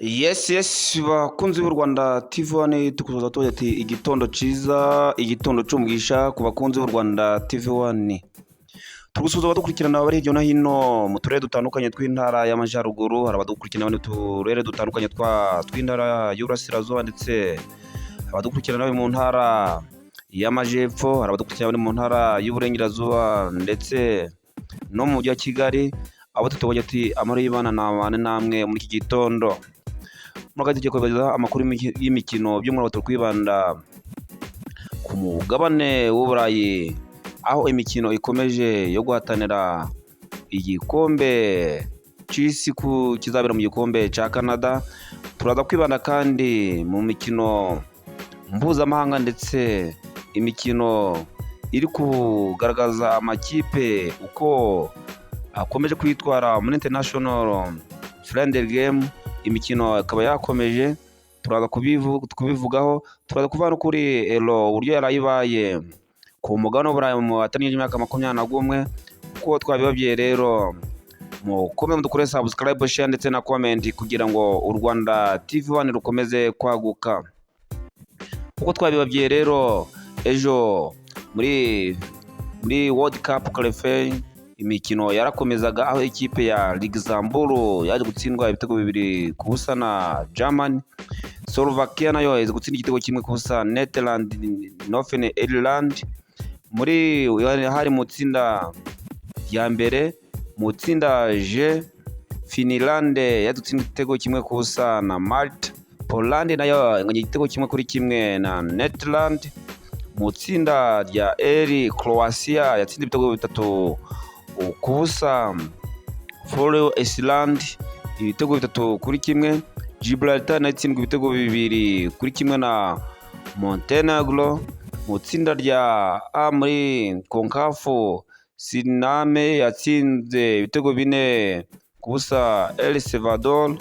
Yes bakunzi b'u Rwanda TV1 tukuzoza tubagira ati igitondo ciza, igitondo c'umugisha ku bakunzi b'u Rwanda TV1. Tugusuhuza abadukurikirana bari hirya no hino mu turere dutandukanye tw'intara y'Amajyaruguru, hari abadukurikirana mu turere dutandukanye tw'intara y'Uburasirazuba, ndetse abadukurikirana bari mu ntara y'Amajyepfo, hari abadukurikirana bari mu ntara y'Uburengerazuba ndetse no mu mujyi wa Kigali. Abo tutubagira ati amahoro y'Imana nabane namwe muri iki gitondo. Muragati tugiye kubagezaho amakuru y'imikino by'umwihariko kwibanda ku mugabane w'Uburayi, aho imikino ikomeje yo guhatanira igikombe c'isi kizabera mu gikombe ca Canada. Turaza kwibanda kandi mu mikino mpuzamahanga ndetse imikino iri kugaragaza amakipe uko akomeje kwitwara muri international friendly game. Imikino akaba yakomeje, turaza kubivugaho, turaza kuva no kuri elo uburyo yarayibaye ku mugabane w'Uburayi mu batanije imyaka 21. Uko twabibabwiye rero, mukomeze mudukore subscribe, share ndetse na comment kugira ngo u Rwanda TV1 rukomeze kwaguka. Uko twabibabwiye rero, ejo muri World Cup qualifying imikino yarakomezaga, aho ikipe ya Luxembourg yaje gutsindwa ibitego 2-0 na Germany. Slovakia nayo yaje gutsinda igitego 1-0 Netherlands Northern Ireland. Muri hari mu tsinda ya mbere, mu tsinda G, Finland yaje gutsinda igitego 1-0 na Malta. Poland nayo inganya igitego 1-1 na Netherlands. Mu tsinda rya L, Croatia yatsinda ibitego 3-0 Faroe Island ibitego 3-1. Gibraltar nayo itsindwa ibitego 2-1 na Montenegro. Mu tsinda rya A muri CONCACAF, Suriname yatsinze ibitego 4-0 El Salvador.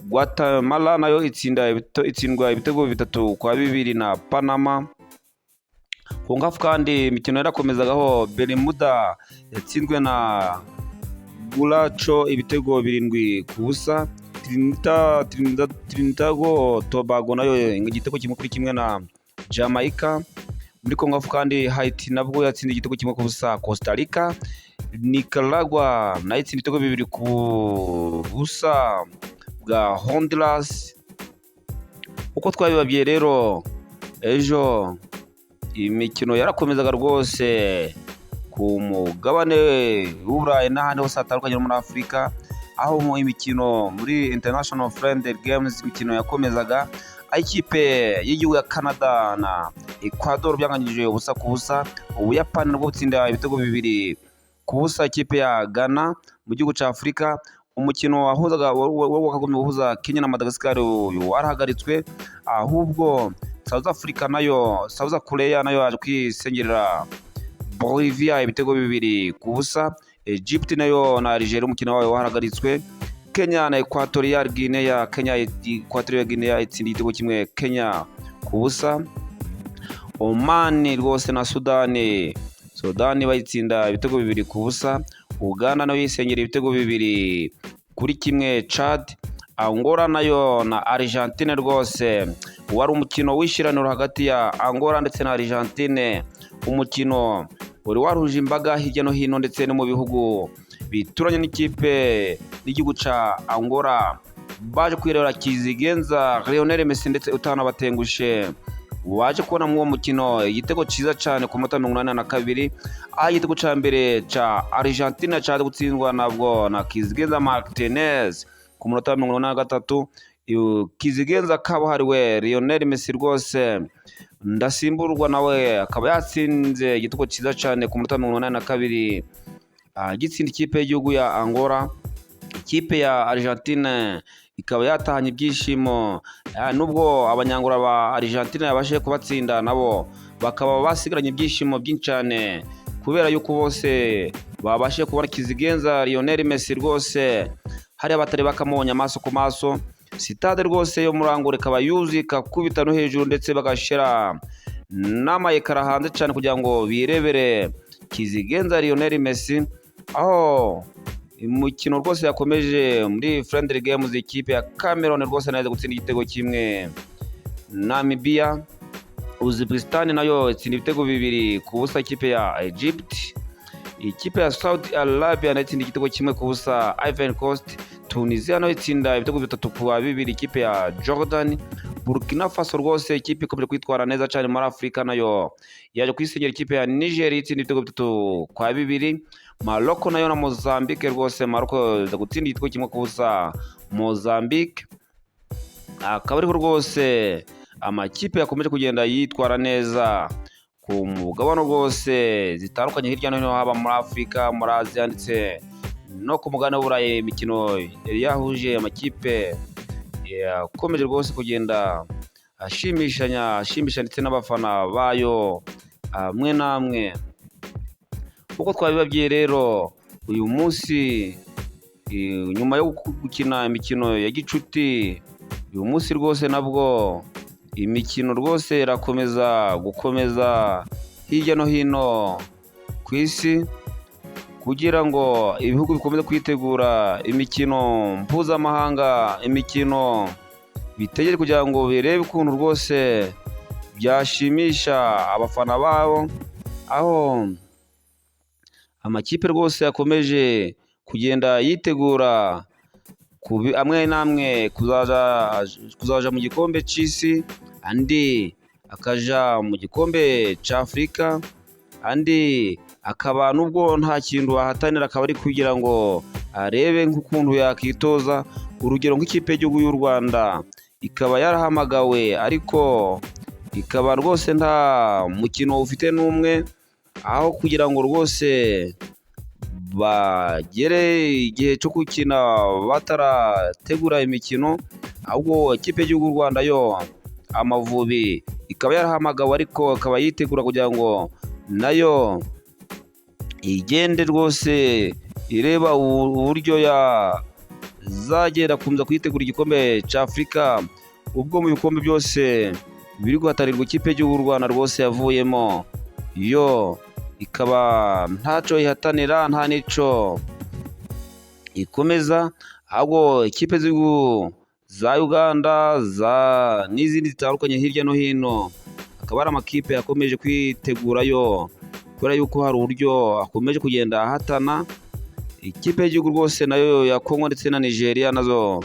Guatemala nayo itsindwa ibitego 3-2 na Panama. CONCACAF kandi imikino yarakomezagaho, Bermuda yatsinzwe na Gulacho ibitego 7-0. Trinidad Tobago nayo igitego 1-1 na Jamaica. Muri CONCACAF kandi Haiti nabwo yatsinze igitego 1-0 Costa Rica. Nicaragua nayo itsinda ibitego 2-0 bwa Honduras. Uko twabibabwiye rero, ejo imikino yarakomezaga rwose ku mugabane w'Uburayi n'ahandi hose hatandukanye muri Afurika, aho mu imikino muri international friendly games imikino yakomezaga, aho ikipe y'igihugu ya Canada na Ecuador byanganyije 0-0. Ubuyapani nabwo butsinda ibitego 2-0 ikipe ya Ghana mu gihugu cya Afurika. Umukino wahuzaga wakagombye guhuza Kenya na Madagascar warahagaritswe, ahubwo South Korea nayo yaje kwisengerera Bolivia ibitego 2-0. Egypt nayo na Algeria umukino wayo wahagaritswe. Kenya na Equatorial Guinea, Equatorial Guinea itsinda igitego 1 Kenya 0. Oman rwose na Sudani bayitsinda ibitego 2-0. Uganda nayo yisengera ibitego 2-1 Chad. Angola nayo na Argentine rwose wari umukino w'ishiraniro hagati ya Angola ndetse na Argentine, umukino wari waruje imbaga hirya no hino ndetse no mu bihugu bituranye n'ikipe n'igihugu ca Angola. Baje kwirebera kizigenza Lionel Messi ndetse utanabatengushe, waje kubona mu mukino igitego ciza cyane ku minota 82, aho igitego ca mbere ca Argentina cyaje gutsindwa nabwo na Kizigenza Martinez ku minota 83. Kizigenza kabuhariwe Lionel Messi rwose ndasimburwa nawe akaba yatsinze igitego ciza cyane ku minota 82, gitsinda ikipe y'igihugu ya Angola. Ikipe ya Argentine ikaba yatahanye ibyishimo, nubwo abanyangora ba Argentine yabashe kubatsinda, nabo bakaba basigaranye ibyishimo byinshi cyane kubera yuko bose babashe kubona Kizigenza Lionel Messi rwose hari abatari bakamubonye amaso ku maso. Sitade rwose yo murangure ikaba yuzuye kakubita no hejuru, ndetse bagashira n'amayekara hanze cyane kugira ngo birebere Kizigenza Lionel Messi, aho umukino rwose yakomeje muri friendly games, ikipe ya Cameroon rwose naje gutsinda igitego kimwe. Namibia, Uzbekistan nayo itsinda ibitego 2 ku busa ikipe ya Egypt. Ikipe ya Saudi Arabia nayo itsinda igitego kimwe ku busa Ivory Coast. Tunisia nayo itsinda ibitego 3-2 ikipe ya Jordan. Burkina Faso rwose ikipe ikomeje kwitwara neza cyane muri Afrika, nayo yaje kwisengera ikipe ya Nigeria itsinda ibitego 3-2. Morocco nayo na Mozambique rwose Morocco iza gutsinda igitego kimwe ku busa Mozambique. Akaba ariho rwose amakipe yakomeje kugenda yitwara neza ku mugabane rwose zitandukanye hirya no hino, haba muri Afrika, muri Aziya ndetse no ku mugabane w'Uburayi. Imikino yahuje amakipe yakomeje rwose kugenda ashimisha ndetse n'abafana bayo amwe namwe. Uko twabibabwiye rero, uyu munsi nyuma yo gukina imikino ya gicuti, uyu munsi rwose nabwo imikino rwose irakomeza gukomeza hirya no hino ku isi, kugira ngo ibihugu bikomeze kwitegura imikino mpuzamahanga, imikino bitegereje kugira ngo birebe ukuntu rwose byashimisha abafana babo, aho amakipe rwose yakomeje kugenda yitegura amwe namwe kuzaja mu gikombe cy'isi, andi akaja mu gikombe cy'Afrika, andi akaba nubwo nta kintu ahatanira, akaba ari kugira ngo arebe nk'ukuntu yakitoza. Urugero nk'ikipe y'igihugu y'u Rwanda ikaba yarahamagawe, ariko ikaba rwose nta mukino ufite n'umwe, aho kugira ngo rwose bagere igihe cyo gukina batarategura imikino, ahubwo ikipe y'igihugu y'u Rwanda yo Amavubi ikaba yarahamagawe, ariko akaba yitegura kugira ngo nayo igende rwose ireba uburyo yazagera kumza kwitegura igikombe cy'Afrika. Ubwo mu bikombe byose biri guhatarirwa ikipe y'igihugu y'u Rwanda rwose yavuyemo, yo ikaba ntaco ihatanira, nta nico ikomeza, ahubwo ikipe z'igihugu za Uganda n'izindi zitandukanye hirya no hino, akaba ari amakipe yakomeje kwitegurayo, kubera yuko hari uburyo akomeje kugenda ahatana. Ikipe y'igihugu rwose nayo ya Congo ndetse na Nigeria nazo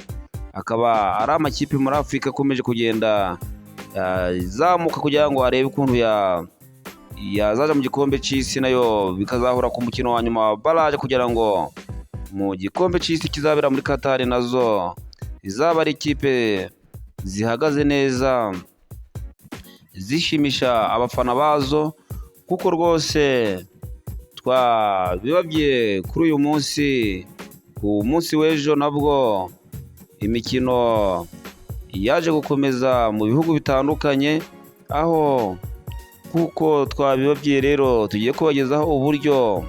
akaba ari amakipe muri Afrika akomeje kugenda zamuka kugira ngo arebe ukuntu yazaja mu gikombe cy'isi, nayo bikazahura ku mukino wa nyuma baraje kugira ngo mu gikombe cy'isi kizabera muri Qatar, nazo izaba ari ikipe zihagaze neza zishimisha abafana bazo, kuko rwose twabibabwiye kuri uyu munsi, ku munsi w'ejo nabwo imikino yaje gukomeza mu bihugu bitandukanye, aho kuko twabibabwiye rero tugiye kubagezaho uburyo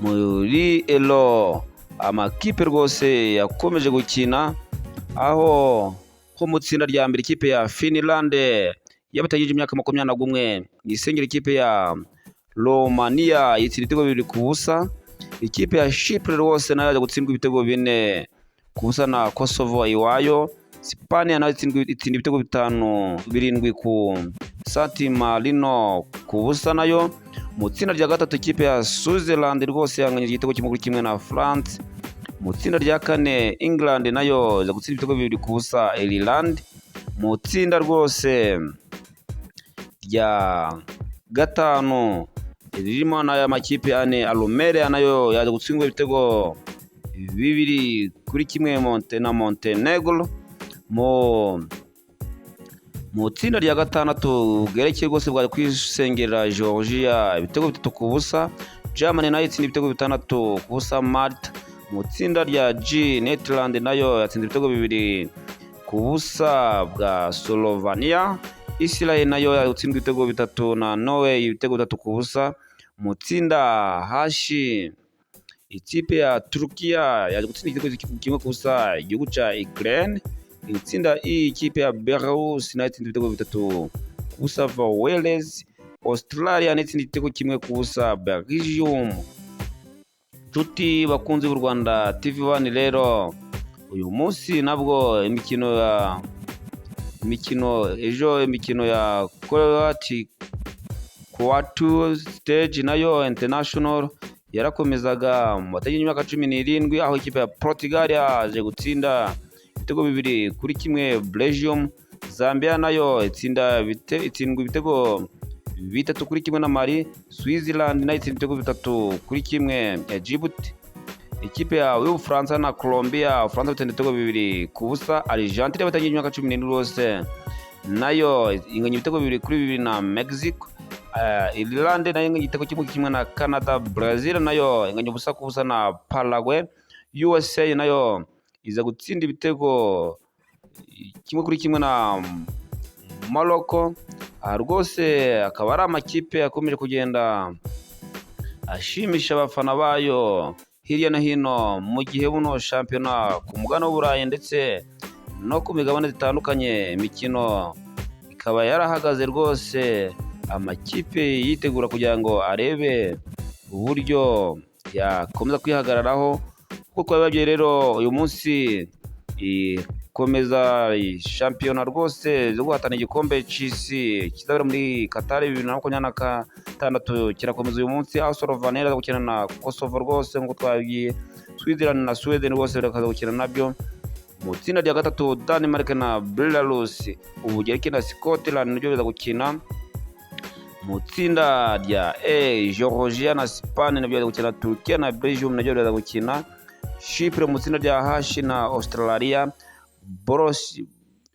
muri elo amakipe rwose yakomeje gukina, aho ko mu tsinda rya mbere ikipe ya Finland y'abatagejeje imyaka 21 isengera ikipe ya Romania yitsinda ibitego 2-0. Ikipe ya Chypre rwose nayo yaje gutsindwa ibitego 4-0 na Kosovo iwayo. Spania nayo itsinda ibitego 5-7 ku San Marino ku busa. Nayo mu tsinda rya gatatu ikipe ya Switzerland rwose yanganye igitego kimwe na France. Mu tsinda rya kane England nayo yaje gutsinda ibitego 2-0 Ireland. Mu tsinda rwose rya gatanu ririmo n'aya makipe ane, Almeria nayo yaje gutsindwa ibitego 2-1 na Montenegro. Mu tsinda rya gatandatu Ubugereki rwose bwaje kwisengera Georgia ibitego 3-0. Germany nayo itsinda ibitego 6-0 Malta. Mu tsinda rya G Netherlands nayo yatsinze ibitego 2-0 bwa Slovenia. Israel nayo yatsindwa ibitego 3 na Norway ibitego 3-0. Mu tsinda H ikipe ya Turkiya yaje gutsinda igitego 1-0 igihugu cya Ukraine. Itsinda I ikipe ya Belarus nayo yatsinze ibitego 3-0 Wales. Australia nayo yatsinze igitego 1-0 Belgium. Nshuti bakunzi b'u Rwanda TV1 rero uyu munsi nabwo imikino ya Quatu stage nayo international yarakomezaga mu matariki y'imyaka 17 aho ikipe ya Portugal yaje gutsinda ibitego 2-1 Belgium. Zambia nayo itsindwa ibitego 3-1 na Mali. Switzerland nayo itsindwa ibitego 3-1 Djibouti. Ikipe ya Ufaransa na Colombia, Ufaransa itsinda ibitego 2-0. Argentine batangiye imyaka 17 rwose nayo inganya ibitego 2-2 na Mexico. Irlande nayo inganya igitego 1-1 na Canada. Brazil nayo inganya 0-0 na Paraguay. USA nayo iza gutsinda ibitego 1-1 na Morocco. Rwose akaba ari amakipe akomeje kugenda ashimisha abafana bayo hirya no hino mu gihe buno shampiyona ku mugabane w'Uburayi ndetse no ku migabane zitandukanye. Imikino ikaba yarahagaze rwose, amakipe yitegura kugira ngo arebe uburyo yakomeza kwihagararaho. Kuko twababwiye rero uyu munsi ikomeza shampiyona rwose zo guhatana igikombe cy'isi kizabera muri Qatar 2026 kirakomeza uyu munsi, aho Slovenia iza gukina na Kosovo rwose nk'uko twabwiye. Switzerland na Sweden rwose bakaza gukina nabyo. Mu tsinda rya gatatu Denmark na Belarus, Ubugereki na Scotland nabyo biza gukina. Mu tsinda rya E, Georgia na Spain nabyo biza gukina. Turkiya na Belgium nabyo biza gukina. Chypre mu tsinda rya H na Australia.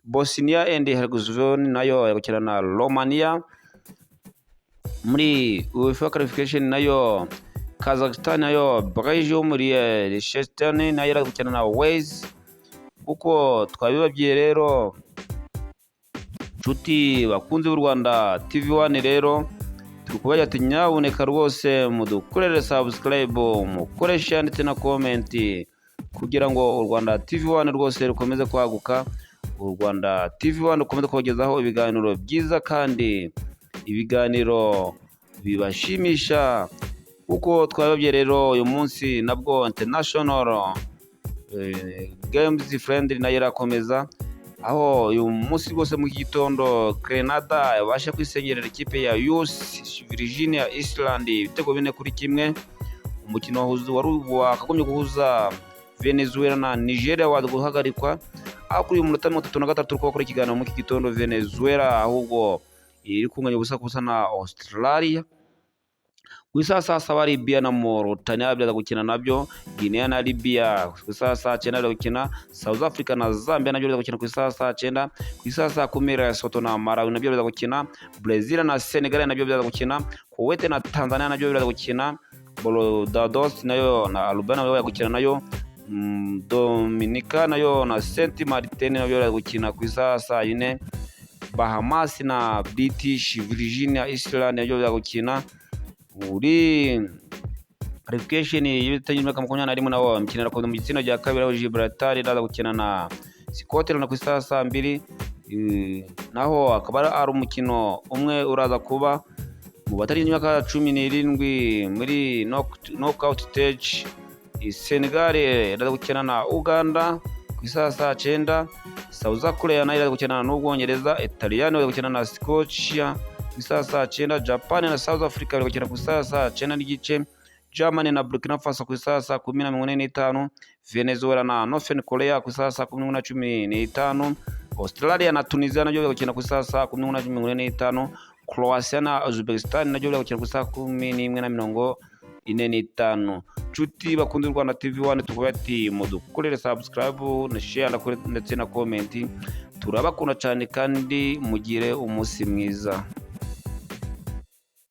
Bosnia and Herzegovina nayo yagukina na Romania. Muri UEFA qualification nayo Kazakhstan nayo Belgium, Liechtenstein nayo yagukina na Wales. Uko twabibabwiye rero nshuti bakunze b'u Rwanda TV1 rero tukubajya ati nyabuneka rwose mudukorere subscribe, mukoresha ndetse na comment kugira ngo u Rwanda TV1 rwose rukomeze kwaguka. U Rwanda TV1 rukomeze kubagezaho ibiganiro byiza kandi ibiganiro bibashimisha. Uko twababwiye rero uyu munsi nabwo international games friendly nayo irakomeza, aho uyu munsi rwose mu gitondo Grenada yabasha kwisengerera ikipe ya US Virginia Island ibitego 4-1. Umukino wakagombye guhuza Venezuela na Nigeria waza guhagarikwa, aho kuri uyu munota 33 ko bakora ikiganiro mu gitondo Venezuela ahubwo iri kunganya 0-0 na Australia. Kwisa saa Libya na Mauritania byaza gukina nabyo. Guinea na Libya kwisa saa 9 gukina. South Africa na Zambia nabyo byaza gukina kwisa saa 9. Kwisa saa 10 Lesotho na Malawi nabyo byaza gukina. Brazil na Senegal nabyo byaza gukina. Kuwait na Tanzania nabyo byaza gukina. Barbados nayo na Albania nabyo byaza gukina nayo. Dominica nayo na Saint Martin nabyo byaza gukina kwisa saa 4. Bahamas na British Virginia Island nabyo byaza gukina. Uri qualification y'ibitego 21 nawo imikino irakomeza mu gitsina rya kabiri, aho Gibraltar iraza gukina na Scotland ku saa 2. Naho akaba ari umukino umwe uraza kuba mu batari y'imyaka 17 muri knockout stage. Senegal iraza gukina na Uganda ku saa 9. South Korea nayo iraza gukina n'Ubwongereza. Italiano iraza gukina na Scotia ku saa 9. Japan na South Africa bari gukina ku saa 9 n'igice. Germany na Burkina Faso ku saa 10:45. Venezuela na Northern Korea ku saa 10:15. Australia na Tunisia nabyo bari gukina ku saa 10:45. Croatia na Uzbekistan nabyo bari gukina ku saa 11:45. Nshuti bakunze u Rwanda TV1 tukubati mudukorere subscribe na share ndetse na comment. Turabakunda cyane kandi mugire umunsi mwiza.